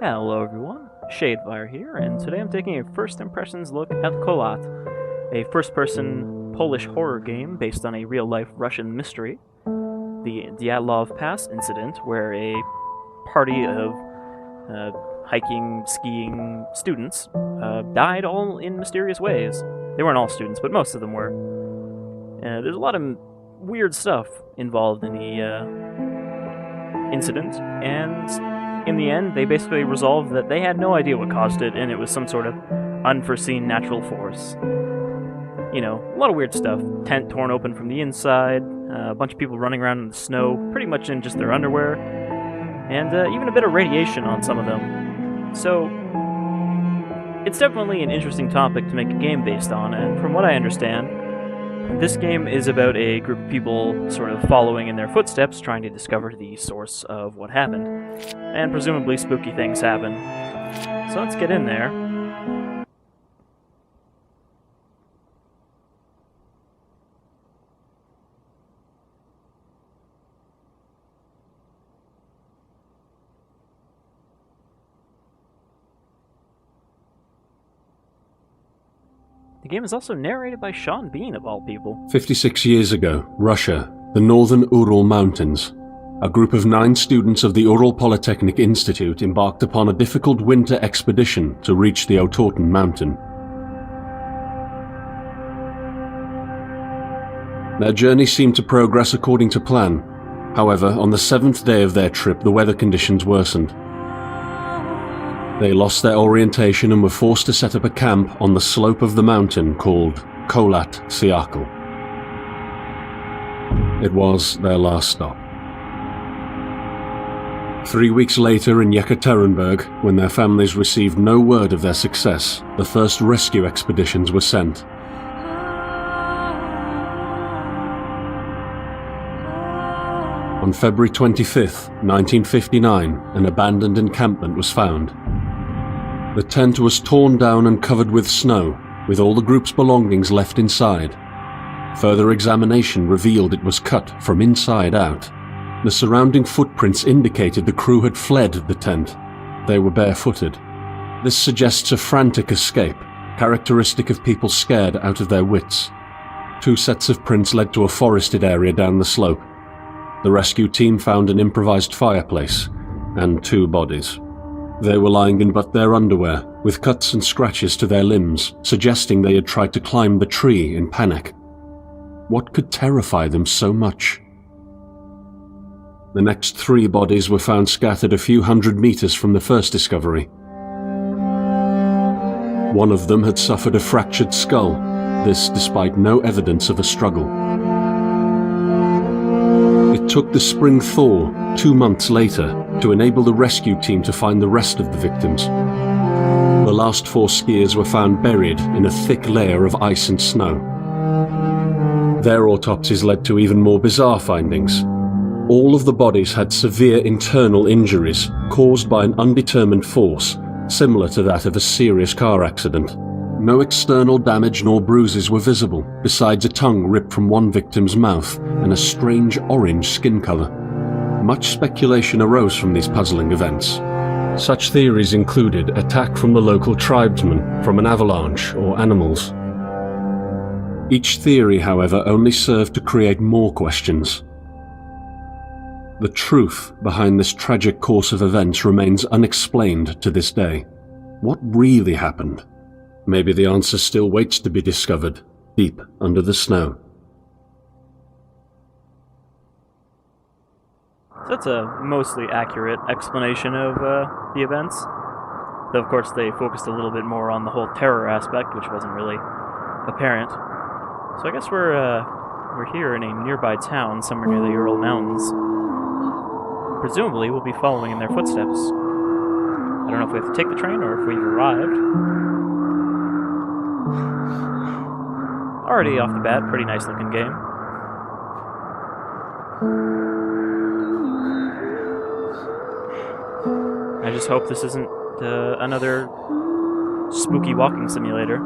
Hello everyone, Shadefire here, and today I'm taking a first impressions look at Kholat, a first-person Polish horror game based on a real-life Russian mystery, the Dyatlov Pass Incident, where a party of hiking, skiing students died all in mysterious ways. They weren't all students, but most of them were. There's a lot of weird stuff involved in the incident, and in the end, they basically resolved that they had no idea what caused it, and it was some sort of unforeseen natural force. You know, a lot of weird stuff. Tent torn open from the inside, a bunch of people running around in the snow, pretty much in just their underwear, and even a bit of radiation on some of them. So, it's definitely an interesting topic to make a game based on, and from what I understand, this game is about a group of people sort of following in their footsteps, trying to discover the source of what happened. And presumably spooky things happen. So let's get in there. The game is also narrated by Sean Bean, of all people. 56 years ago, Russia, the northern Ural Mountains. A group of 9 students of the Ural Polytechnic Institute embarked upon a difficult winter expedition to reach the Otorten mountain. Their journey seemed to progress according to plan. However, on the 7th day of their trip, the weather conditions worsened. They lost their orientation and were forced to set up a camp on the slope of the mountain called Kholat Siakal. It was their last stop. 3 weeks later in Yekaterinburg, when their families received no word of their success, the first rescue expeditions were sent. On February 25, 1959, an abandoned encampment was found. The tent was torn down and covered with snow, with all the group's belongings left inside. Further examination revealed it was cut from inside out. The surrounding footprints indicated the crew had fled the tent. They were barefooted. This suggests a frantic escape, characteristic of people scared out of their wits. 2 sets of prints led to a forested area down the slope. The rescue team found an improvised fireplace and 2 bodies. They were lying in but their underwear, with cuts and scratches to their limbs, suggesting they had tried to climb the tree in panic. What could terrify them so much? The next 3 bodies were found scattered a few hundred meters from the first discovery. One of them had suffered a fractured skull, this despite no evidence of a struggle. It took the spring thaw 2 months later to enable the rescue team to find the rest of the victims. The last 4 skiers were found buried in a thick layer of ice and snow. Their autopsies led to even more bizarre findings. All of the bodies had severe internal injuries caused by an undetermined force, similar to that of a serious car accident. No external damage nor bruises were visible, besides a tongue ripped from one victim's mouth and a strange orange skin color. Much speculation arose from these puzzling events. Such theories included attack from the local tribesmen, from an avalanche, or animals. Each theory, however, only served to create more questions. The truth behind this tragic course of events remains unexplained to this day. What really happened? Maybe the answer still waits to be discovered, deep under the snow. So that's a mostly accurate explanation of the events. Though of course they focused a little bit more on the whole terror aspect, which wasn't really apparent. So I guess we're here in a nearby town, somewhere near the Ural Mountains. Presumably we'll be following in their footsteps. I don't know if we have to take the train or if we've arrived. Already off the bat, pretty nice looking game. I just hope this isn't another spooky walking simulator.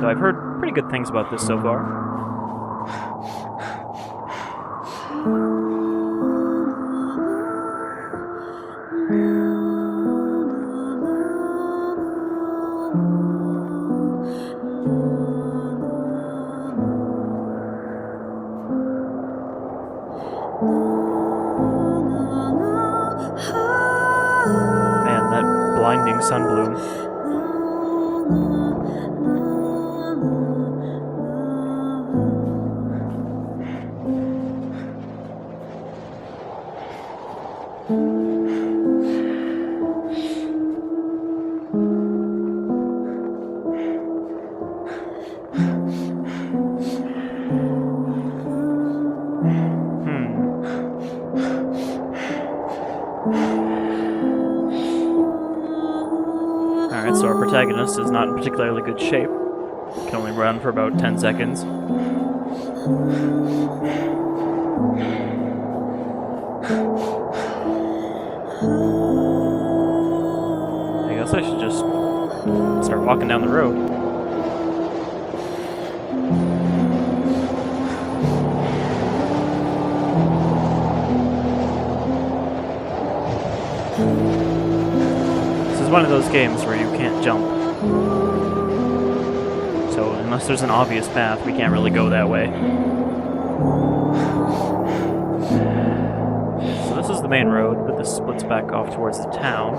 Though I've heard pretty good things about this so far. blinding sunbloom. Alright, so our protagonist is not in particularly good shape. Can only run for about 10 seconds. I guess I should just start walking down the road. This is one of those games where you can't jump. So unless there's an obvious path, we can't really go that way. So this is the main road, but this splits back off towards the town.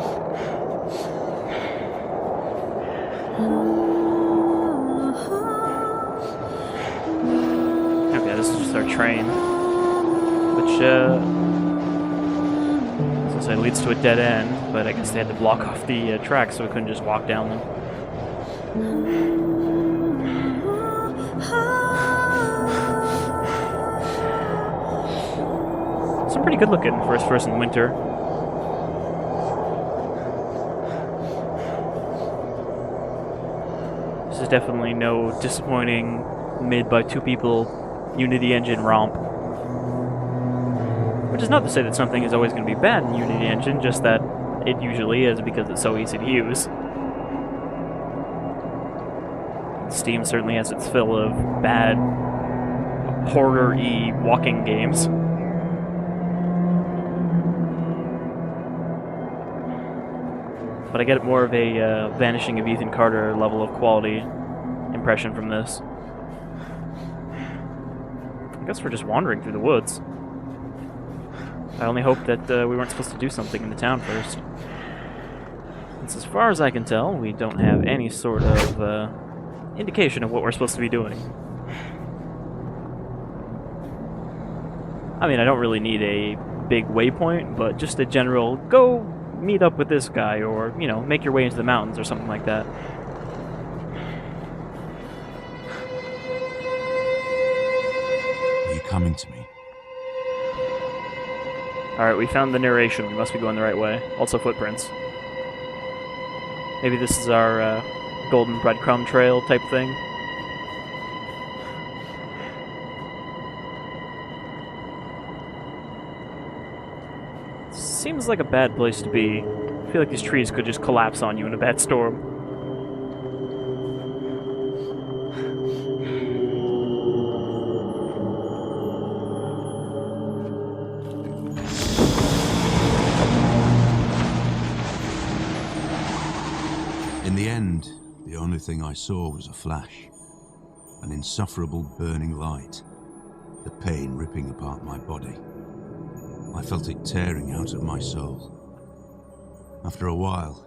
Okay, this is just our train, which it leads to a dead end, but I guess they had to block off the tracks so we couldn't just walk down them. Some pretty good looking first person winter. This is definitely no disappointing made by two people Unity engine romp. Which is not to say that something is always going to be bad in Unity Engine, just that it usually is because it's so easy to use. Steam certainly has its fill of bad, horror-y walking games. But I get more of a Vanishing of Ethan Carter level of quality impression from this. I guess we're just wandering through the woods. I only hope that we weren't supposed to do something in the town first. Since as far as I can tell, we don't have any sort of indication of what we're supposed to be doing. I mean, I don't really need a big waypoint, but just a general, go meet up with this guy, or, you know, make your way into the mountains or something like that. Are you coming to me? Alright, we found the narration. We must be going the right way. Also footprints. Maybe this is our golden breadcrumb trail type thing. Seems like a bad place to be. I feel like these trees could just collapse on you in a bad storm. In the end, the only thing I saw was a flash. An insufferable burning light. The pain ripping apart my body. I felt it tearing out of my soul. After a while,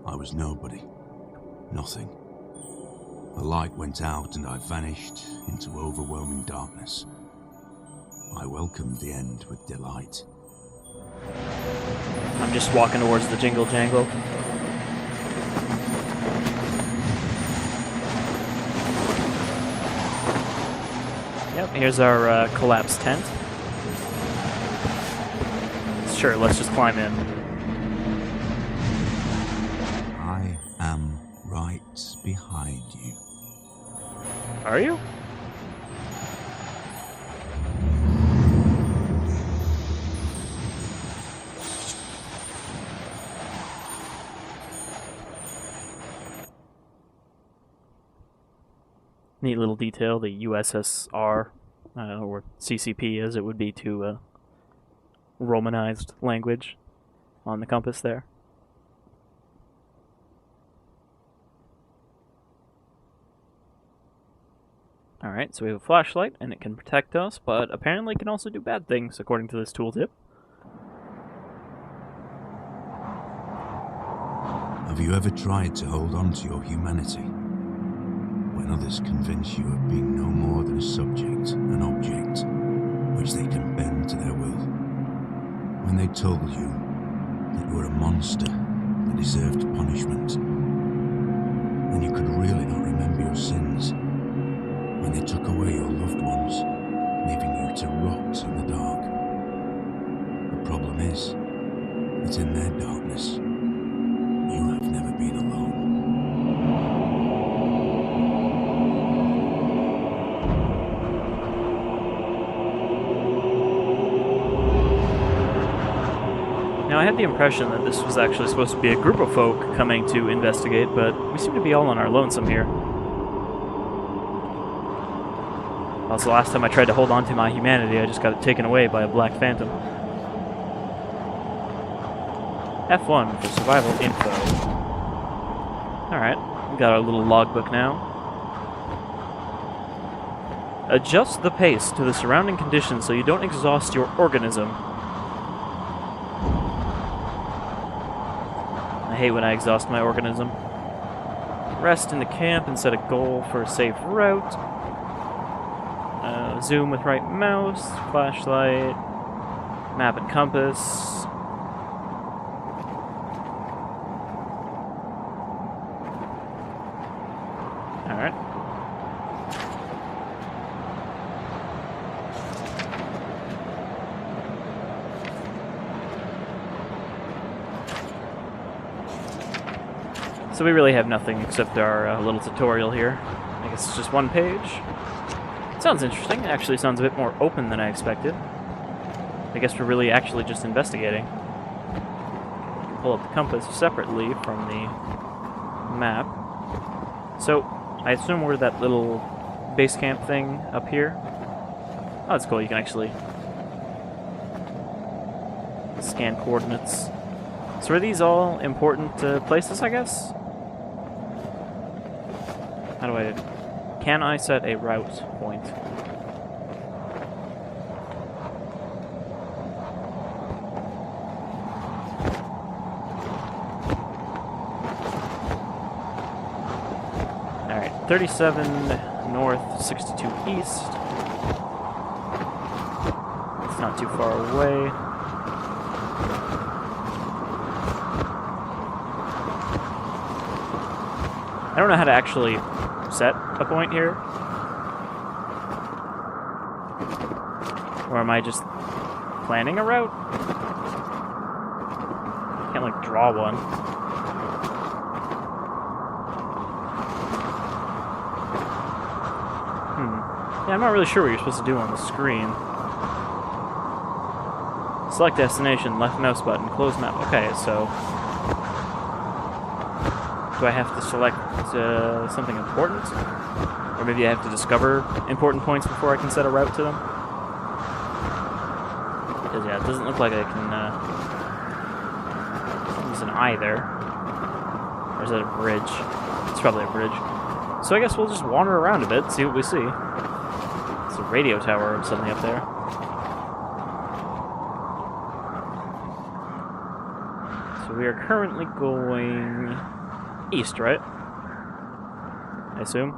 I was nobody. Nothing. The light went out and I vanished into overwhelming darkness. I welcomed the end with delight. I'm just walking towards the jingle jangle. Yep, here's our collapsed tent. Sure, let's just climb in. I am right behind you. Are you? Neat little detail, the USSR, or CCP as it would be to Romanized language on the compass there. Alright, so we have a flashlight, and it can protect us, but apparently it can also do bad things, according to this tooltip. Have you ever tried to hold on to your humanity when others convince you of being no more than a subject, an object, which they can bend to their will? When they told you that you were a monster that deserved punishment, and you could really not remember your sins? When they took away your loved ones, leaving you to rot in the dark? The problem is that in their darkness, you have never been alone. Now, I had the impression that this was actually supposed to be a group of folk coming to investigate, but we seem to be all on our lonesome here. Also, last time I tried to hold on to my humanity, I just got it taken away by a black phantom. F1 for survival info. Alright, we got our little logbook now. Adjust the pace to the surrounding conditions so you don't exhaust your organism. I hate when I exhaust my organism. Rest in the camp and set a goal for a safe route. Zoom with right mouse, flashlight, map and compass. Alright. So we really have nothing except our little tutorial here. I guess it's just one page. Sounds interesting. It actually sounds a bit more open than I expected. I guess we're really actually just investigating. Pull up the compass separately from the map. So, I assume we're that little base camp thing up here. Oh, that's cool. You can actually scan coordinates. So are these all important places, I guess? How do I... Can I set a route point? Alright, 37 north, 62 east. It's not too far away. I don't know how to actually set a point here. Or am I just planning a route? Can't, like, draw one. Yeah, I'm not really sure what you're supposed to do on the screen. Select destination, left mouse button, close map. Okay, so... do I have to select something important? Or maybe I have to discover important points before I can set a route to them? Because, yeah, it doesn't look like I can use an eye there. Or is that a bridge? It's probably a bridge. So I guess we'll just wander around a bit, see what we see. It's a radio tower or something up there. So we are currently going east, right? I assume.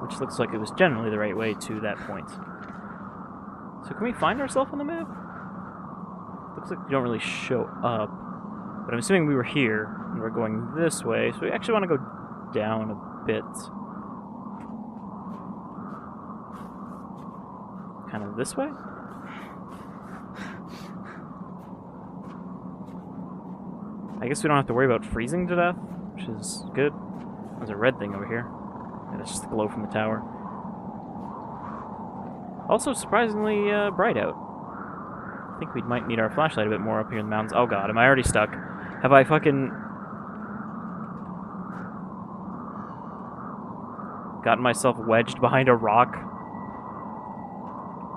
Which looks like it was generally the right way to that point. So can we find ourselves on the map? Looks like we don't really show up. But I'm assuming we were here, and we're going this way, so we actually want to go down a bit. Kind of this way? I guess we don't have to worry about freezing to death, which is good. There's a red thing over here. Yeah, that's just the glow from the tower. Also surprisingly bright out. I think we might need our flashlight a bit more up here in the mountains. Oh god, am I already stuck? Have I fucking... gotten myself wedged behind a rock?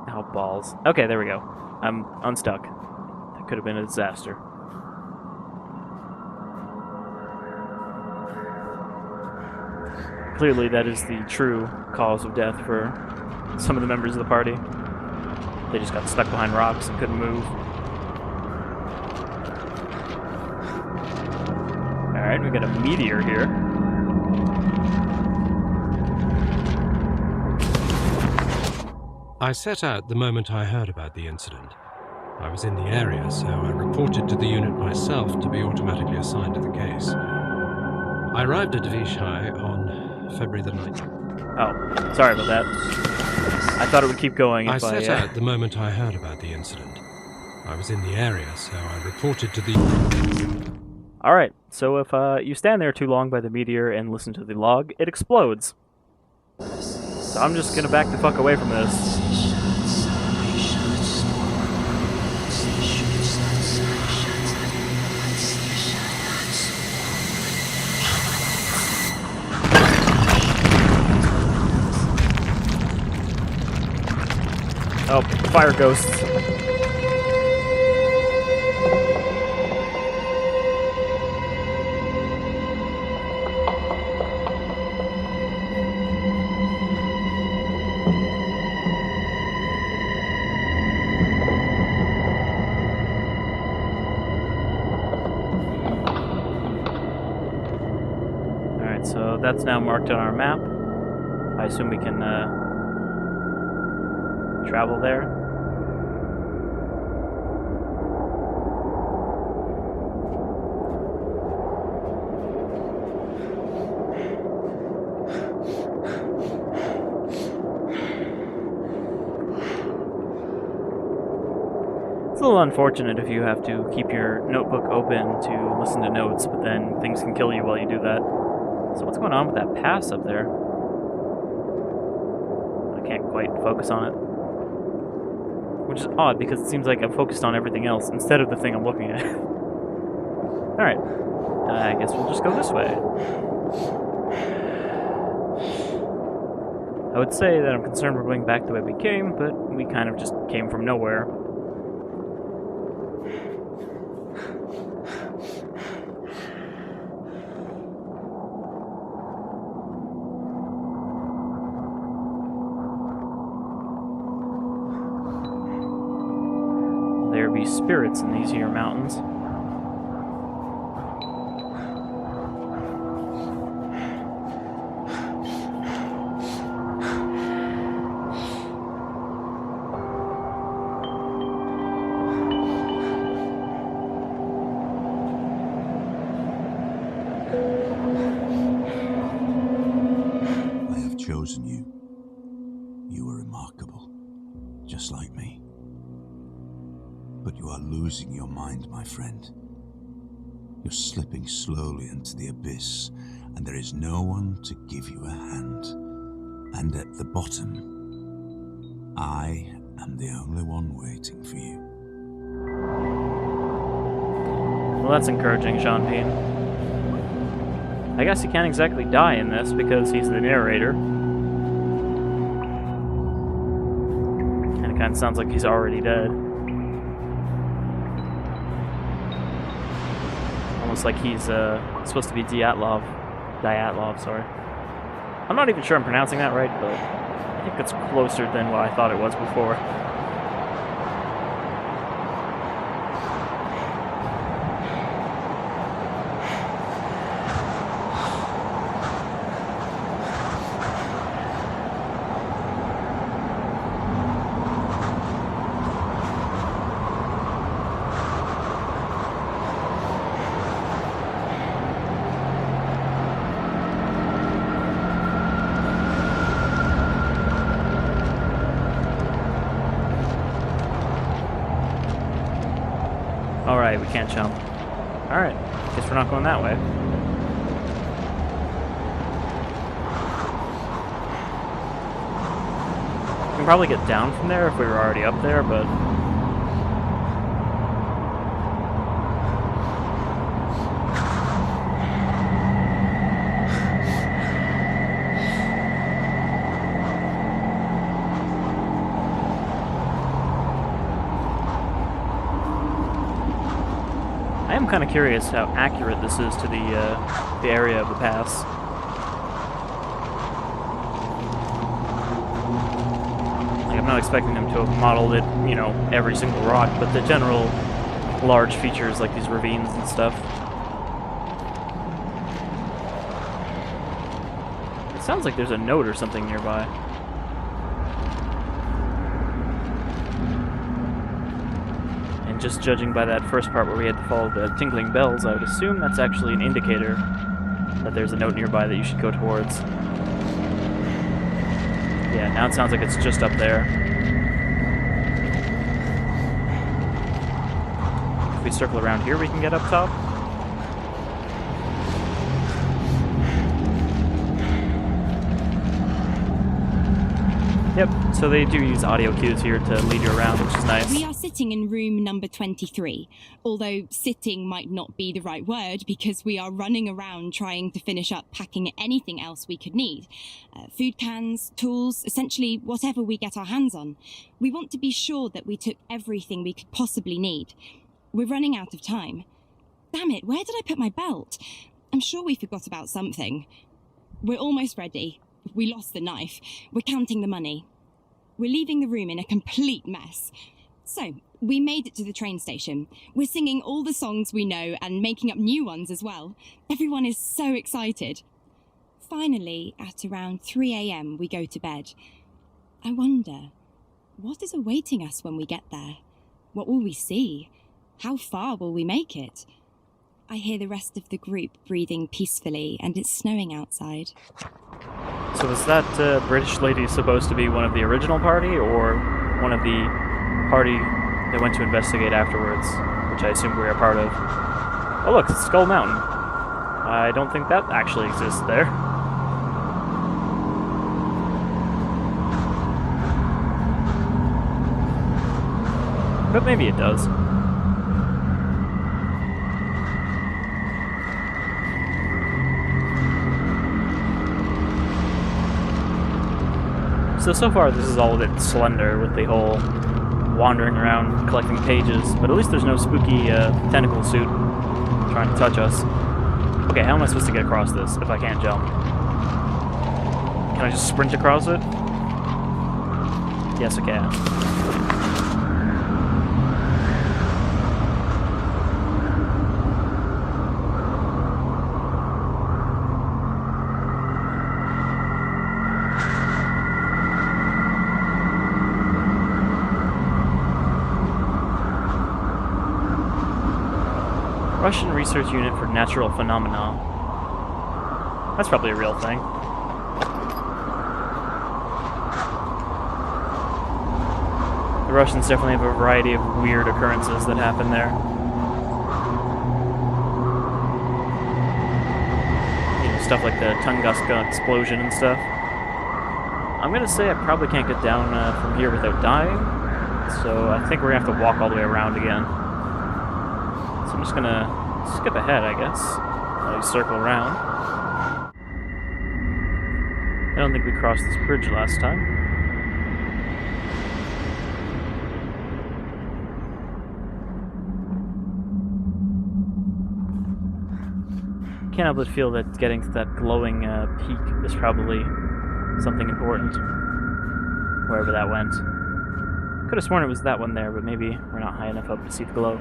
Oh, balls. Okay, there we go. I'm unstuck. That could have been a disaster. Clearly, that is the true cause of death for some of the members of the party. They just got stuck behind rocks and couldn't move. Alright. Alright, we got a meteor here. I set out the moment I heard about the incident. I was in the area, so I reported to the unit myself to be automatically assigned to the case. I arrived at Vishai on February the 9th. Oh, sorry about that. I thought it would keep going if I set out the moment I heard about the incident. I was in the area, so I reported to the... Alright, so if you stand there too long by the meteor and listen to the log, it explodes. So I'm just gonna back the fuck away from this. Oh, fire ghosts. Alright, so that's now marked on our map. I assume we can travel there. It's a little unfortunate if you have to keep your notebook open to listen to notes, but then things can kill you while you do that. So what's going on with that pass up there? I can't quite focus on it. Which is odd, because it seems like I'm focused on everything else instead of the thing I'm looking at. Alright. I guess we'll just go this way. I would say that I'm concerned we're going back the way we came, but we kind of just came from nowhere. There be spirits in these here mountains. I have chosen you. You are remarkable, just like me. But you are losing your mind, my friend. You're slipping slowly into the abyss, and there is no one to give you a hand. And at the bottom, I am the only one waiting for you. Well, that's encouraging, Sean Bean. I guess he can't exactly die in this because he's the narrator. And it kind of sounds like he's already dead. Almost like he's supposed to be Dyatlov, sorry. I'm not even sure I'm pronouncing that right, but I think it's closer than what I thought it was before. Alright, we can't jump. Alright, guess we're not going that way. We can probably get down from there if we were already up there, but... I am kind of curious how accurate this is to the area of the pass. Like, I'm not expecting them to have modeled it, you know, every single rock, but the general large features like these ravines and stuff. Sounds like there's a note or something nearby. And just judging by that first part where we had to follow the tinkling bells, I would assume that's actually an indicator that there's a note nearby that you should go towards. Yeah, now it sounds like it's just up there. If we circle around here, we can get up top. Yep, so they do use audio cues here to lead you around, which is nice. We are sitting in room number 23, although sitting might not be the right word because we are running around trying to finish up packing anything else we could need. Food cans, tools, essentially whatever we get our hands on. We want to be sure that we took everything we could possibly need. We're running out of time. Damn it, where did I put my belt? I'm sure we forgot about something. We're almost ready. We lost the knife. We're counting the money. We're leaving the room in a complete mess. So, we made it to the train station. We're singing all the songs we know and making up new ones as well. Everyone is so excited. Finally, at around 3 a.m, we go to bed. I wonder, what is awaiting us when we get there? What will we see? How far will we make it? I hear the rest of the group breathing peacefully, and it's snowing outside. So was that British lady supposed to be one of the original party, or one of the party that went to investigate afterwards, which I assume we are part of? Oh look, it's Skull Mountain. I don't think that actually exists there. But maybe it does. So far this is all a bit slender with the whole wandering around collecting pages, but at least there's no spooky tentacle suit trying to touch us. Okay, how am I supposed to get across this if I can't jump? Can I just sprint across it? Yes, I can. Russian Research Unit for Natural Phenomena. That's probably a real thing. The Russians definitely have a variety of weird occurrences that happen there. You know, stuff like the Tunguska explosion and stuff. I'm gonna say I probably can't get down from here without dying, so I think we're gonna have to walk all the way around again. So I'm just gonna skip ahead, I guess, while we circle around. I don't think we crossed this bridge last time. Can't help but feel that getting to that glowing peak is probably something important, wherever that went. Could have sworn it was that one there, but maybe we're not high enough up to see the glow.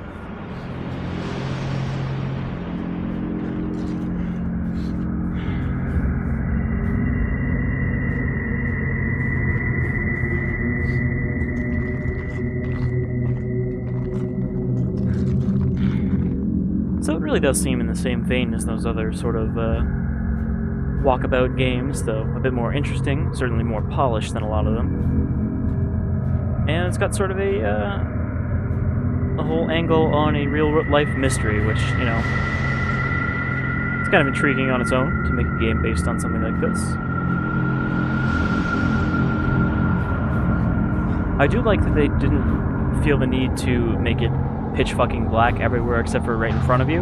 So it really does seem in the same vein as those other sort of walkabout games, though a bit more interesting, certainly more polished than a lot of them. And it's got sort of a whole angle on a real-life mystery, which, you know, it's kind of intriguing on its own to make a game based on something like this. I do like that they didn't feel the need to make it pitch fucking black everywhere except for right in front of you,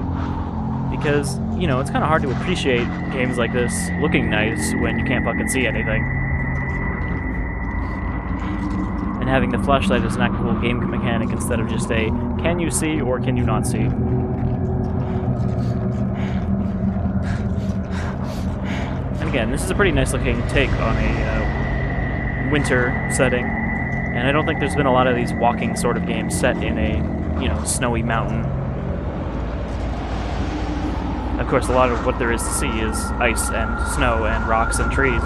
because, you know, it's kind of hard to appreciate games like this looking nice when you can't fucking see anything. And having the flashlight is an actual game mechanic instead of just a can you see or can you not see. And again, this is a pretty nice looking take on a winter setting, and I don't think there's been a lot of these walking sort of games set in a, you know, snowy mountain. Of course, a lot of what there is to see is ice and snow and rocks and trees.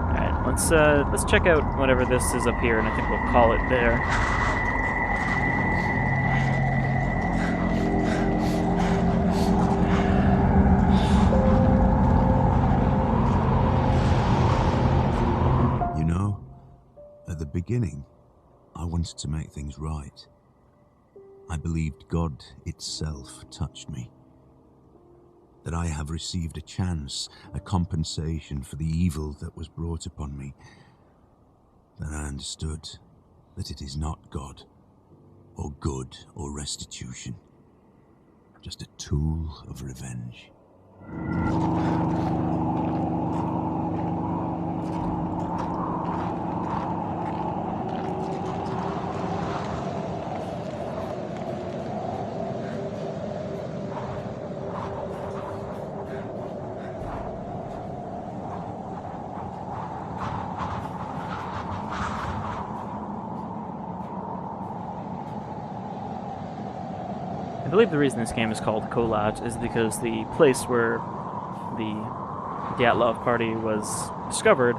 Alright, let's check out whatever this is up here, and I think we'll call it there. You know, at the beginning, I wanted to make things right. I believed God itself touched me. That I have received a chance, a compensation for the evil that was brought upon me. Then I understood that it is not God, or good, or restitution. Just a tool of revenge. I believe the reason this game is called Kholat is because the place where the Dyatlov party was discovered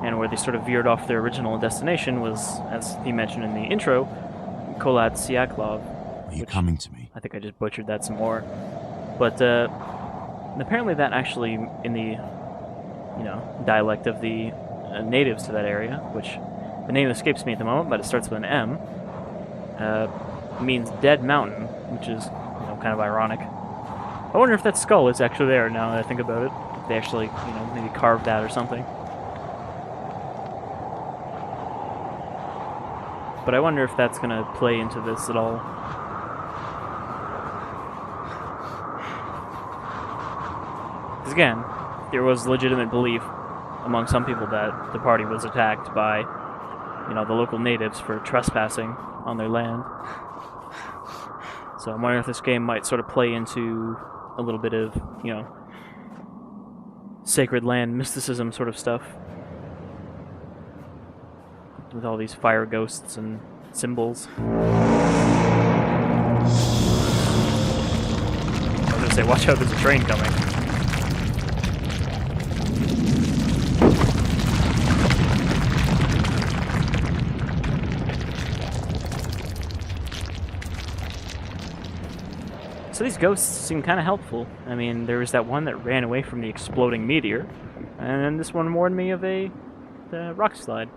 and where they sort of veered off their original destination was, as he mentioned in the intro, Kholat Syaklov. Are you coming to me? I think I just butchered that some more. But apparently that actually, in the dialect of the natives to that area, which the name escapes me at the moment, but it starts with an M, means dead mountain, which is kind of ironic. I wonder if that skull is actually there now that I think about it. If they actually, maybe carved that or something. But I wonder if that's gonna play into this at all. Because again, there was legitimate belief among some people that the party was attacked by, the local natives for trespassing on their land. So I'm wondering if this game might sort of play into a little bit of, sacred land mysticism sort of stuff. With all these fire ghosts and symbols. I was gonna say, watch out, there's a train coming. So these ghosts seem kind of helpful. I mean, there was that one that ran away from the exploding meteor, and this one warned me of the rock slide.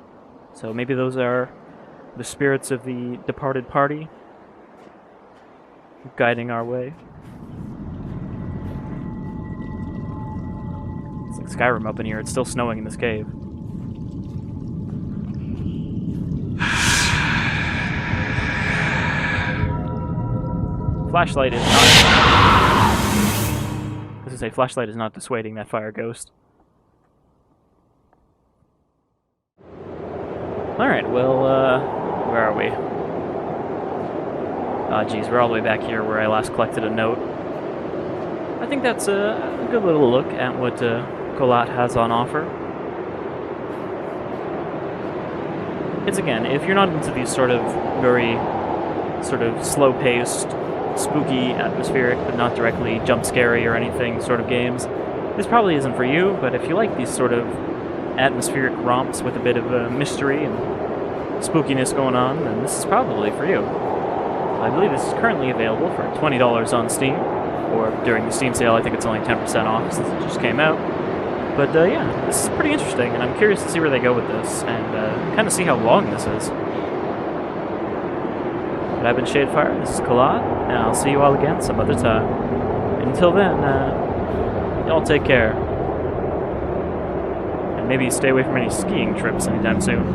So maybe those are the spirits of the departed party guiding our way. It's like Skyrim up in here. It's still snowing in this cave. Flashlight is not... I was gonna say, flashlight is not dissuading that fire ghost. Alright, well, where are we? Ah, geez, we're all the way back here where I last collected a note. I think that's a good little look at what Kholat has on offer. It's, again, if you're not into these sort of very slow-paced, spooky, atmospheric, but not directly jump-scary or anything sort of games, this probably isn't for you, but if you like these sort of atmospheric romps with a bit of mystery and spookiness going on, then this is probably for you. I believe this is currently available for $20 on Steam, or during the Steam sale I think it's only 10% off since it just came out. But yeah, this is pretty interesting, and I'm curious to see where they go with this, and kind of see how long this is. But I've been Shadefire, this is Kholat, and I'll see you all again some other time. Until then, y'all take care. And maybe stay away from any skiing trips anytime soon.